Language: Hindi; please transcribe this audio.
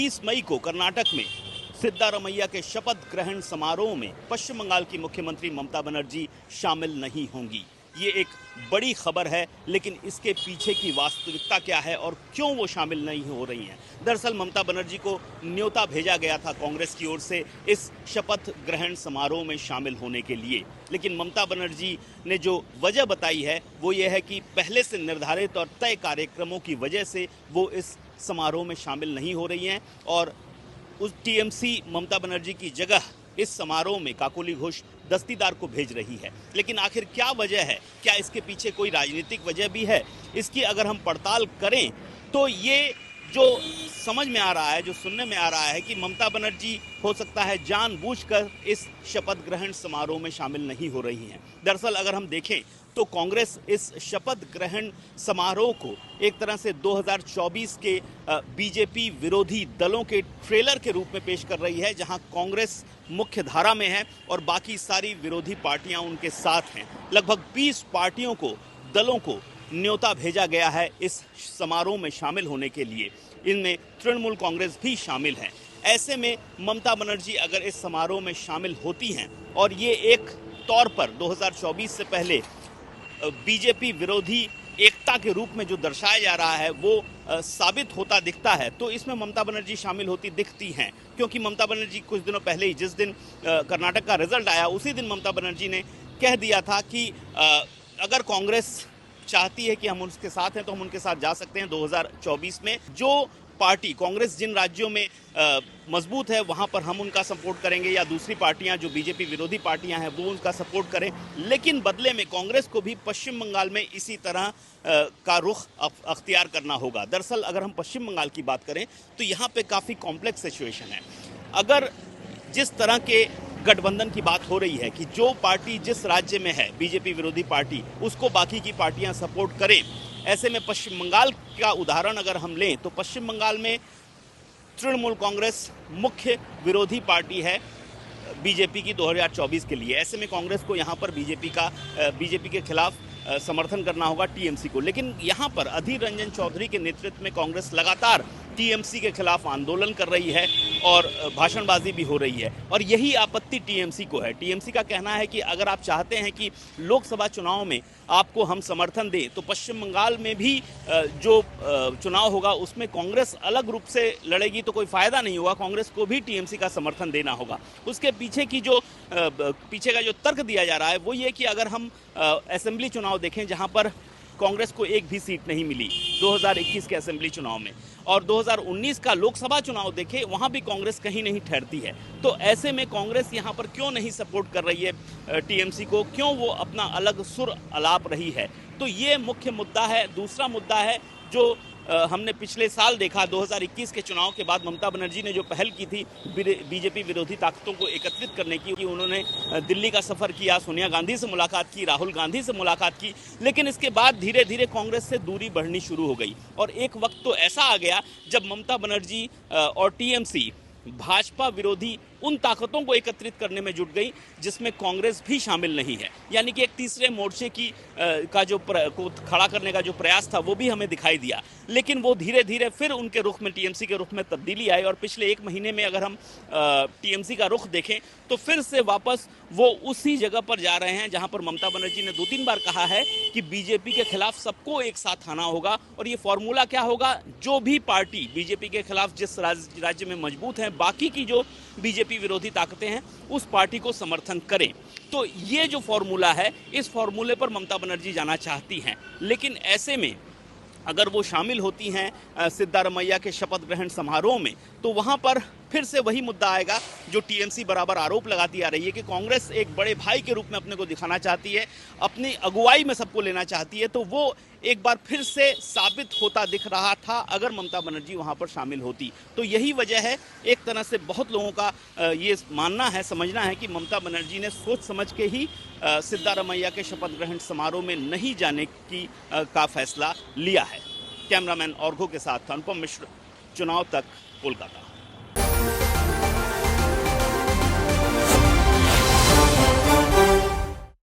20 मई को कर्नाटक में सिद्धारमैया के शपथ ग्रहण समारोह में पश्चिम बंगाल की मुख्यमंत्री ममता बनर्जी शामिल नहीं होंगी। ये एक बड़ी खबर है, लेकिन इसके पीछे की वास्तविकता क्या है और क्यों वो शामिल नहीं हो रही हैं। दरअसल ममता बनर्जी को न्योता भेजा गया था कांग्रेस की ओर से इस शपथ ग्रहण समारोह में शामिल होने के लिए, लेकिन ममता बनर्जी ने जो वजह बताई है वो ये है कि पहले से निर्धारित और तय कार्यक्रमों की वजह से वो इस समारोह में शामिल नहीं हो रही हैं और उस टीएमसी ममता बनर्जी की जगह इस समारोह में काकोली घोष दस्तीदार को भेज रही है। लेकिन आखिर क्या वजह है, क्या इसके पीछे कोई राजनीतिक वजह भी है? इसकी अगर हम पड़ताल करें तो ये जो समझ में आ रहा है, जो सुनने में आ रहा है कि ममता बनर्जी हो सकता है जानबूझकर इस शपथ ग्रहण समारोह में शामिल नहीं हो रही हैं। दरअसल अगर हम देखें तो कांग्रेस इस शपथ ग्रहण समारोह को एक तरह से 2024 के बीजेपी विरोधी दलों के ट्रेलर के रूप में पेश कर रही है, जहां कांग्रेस मुख्य धारा में है और बाकी सारी विरोधी पार्टियां उनके साथ हैं। लगभग 20 पार्टियों को, दलों को न्योता भेजा गया है इस समारोह में शामिल होने के लिए। इनमें तृणमूल कांग्रेस भी शामिल है। ऐसे में ममता बनर्जी अगर इस समारोह में शामिल होती हैं और ये एक तौर पर 2024 से पहले बीजेपी विरोधी एकता के रूप में जो दर्शाया जा रहा है वो साबित होता दिखता है, तो इसमें ममता बनर्जी शामिल होती दिखती हैं। क्योंकि ममता बनर्जी कुछ दिनों पहले ही, जिस दिन कर्नाटक का रिजल्ट आया, उसी दिन ममता बनर्जी ने कह दिया था कि अगर कांग्रेस चाहती है कि हम उसके साथ हैं तो हम उनके साथ जा सकते हैं। 2024 में जो पार्टी, कांग्रेस जिन राज्यों में मजबूत है वहां पर हम उनका सपोर्ट करेंगे, या दूसरी पार्टियां जो बीजेपी विरोधी पार्टियां हैं वो उनका सपोर्ट करें। लेकिन बदले में कांग्रेस को भी पश्चिम बंगाल में इसी तरह का रुख अख्तियार करना होगा। दरअसल अगर हम पश्चिम बंगाल की बात करें तो यहाँ पे काफ़ी कॉम्प्लेक्स सिचुएशन है। अगर जिस तरह के गठबंधन की बात हो रही है कि जो पार्टी जिस राज्य में है, बीजेपी विरोधी पार्टी, उसको बाकी की पार्टियां सपोर्ट करें, ऐसे में पश्चिम बंगाल का उदाहरण अगर हम लें तो पश्चिम बंगाल में तृणमूल कांग्रेस मुख्य विरोधी पार्टी है बीजेपी की 2024 के लिए। ऐसे में कांग्रेस को यहाँ पर बीजेपी के खिलाफ समर्थन करना होगा टीएमसी को। लेकिन यहाँ पर अधीर रंजन चौधरी के नेतृत्व में कांग्रेस लगातार टीएमसी के खिलाफ आंदोलन कर रही है और भाषणबाजी भी हो रही है, और यही आपत्ति टीएमसी को है। टीएमसी का कहना है कि अगर आप चाहते हैं कि लोकसभा चुनाव में आपको हम समर्थन दें तो पश्चिम बंगाल में भी जो चुनाव होगा उसमें कांग्रेस अलग रूप से लड़ेगी तो कोई फायदा नहीं होगा, कांग्रेस को भी टीएमसी का समर्थन देना होगा। उसके पीछे का जो तर्क दिया जा रहा है वो ये कि अगर हम असेंबली चुनाव देखें जहां पर कांग्रेस को एक भी सीट नहीं मिली 2021 के असेंबली चुनाव में, और 2019 का लोकसभा चुनाव देखें वहां भी कांग्रेस कहीं नहीं ठहरती है, तो ऐसे में कांग्रेस यहां पर क्यों नहीं सपोर्ट कर रही है टीएमसी को, क्यों वो अपना अलग सुर अलाप रही है? तो ये मुख्य मुद्दा है। दूसरा मुद्दा है जो हमने पिछले साल देखा, 2021 के चुनाव के बाद ममता बनर्जी ने जो पहल की थी बीजेपी विरोधी ताकतों को एकत्रित करने की, कि उन्होंने दिल्ली का सफ़र किया, सोनिया गांधी से मुलाकात की, राहुल गांधी से मुलाकात की, लेकिन इसके बाद धीरे धीरे कांग्रेस से दूरी बढ़नी शुरू हो गई। और एक वक्त तो ऐसा आ गया जब ममता बनर्जी और टीएमसी भाजपा विरोधी उन ताकतों को एकत्रित करने में जुट गई जिसमें कांग्रेस भी शामिल नहीं है। यानी कि एक तीसरे मोर्चे को खड़ा करने का जो प्रयास था वो भी हमें दिखाई दिया, लेकिन वो धीरे धीरे फिर उनके रुख में, टीएमसी के रुख में तब्दीली आई, और पिछले एक महीने में अगर हम टीएमसी का रुख देखें तो फिर से वापस वो उसी जगह पर जा रहे हैं जहां पर ममता बनर्जी ने 2-3 बार कहा है कि बीजेपी के खिलाफ सबको एक साथ आना होगा। और ये फॉर्मूला क्या होगा? जो भी पार्टी बीजेपी के खिलाफ जिस राज्य में मजबूत है, बाकी की जो बीजेपी विरोधी ताकतें हैं उस पार्टी को समर्थन करें। तो ये जो फॉर्मूला है, इस फॉर्मूले पर ममता बनर्जी जाना चाहती हैं। लेकिन ऐसे में अगर वो शामिल होती हैं सिद्धारमैया के शपथ ग्रहण समारोह में, तो वहाँ पर फिर से वही मुद्दा आएगा जो टीएमसी बराबर आरोप लगाती आ रही है कि कांग्रेस एक बड़े भाई के रूप में अपने को दिखाना चाहती है, अपनी अगुवाई में सबको लेना चाहती है। तो वो एक बार फिर से साबित होता दिख रहा था अगर ममता बनर्जी वहाँ पर शामिल होती। तो यही वजह है, एक तरह से बहुत लोगों का ये मानना है, समझना है कि ममता बनर्जी ने सोच समझ के ही सिद्धारमैया के शपथ ग्रहण समारोह में नहीं जाने का फैसला लिया है। कैमरामैन ऑर्घो के साथ अनुपम मिश्र, चुनाव तक, कोलकाता।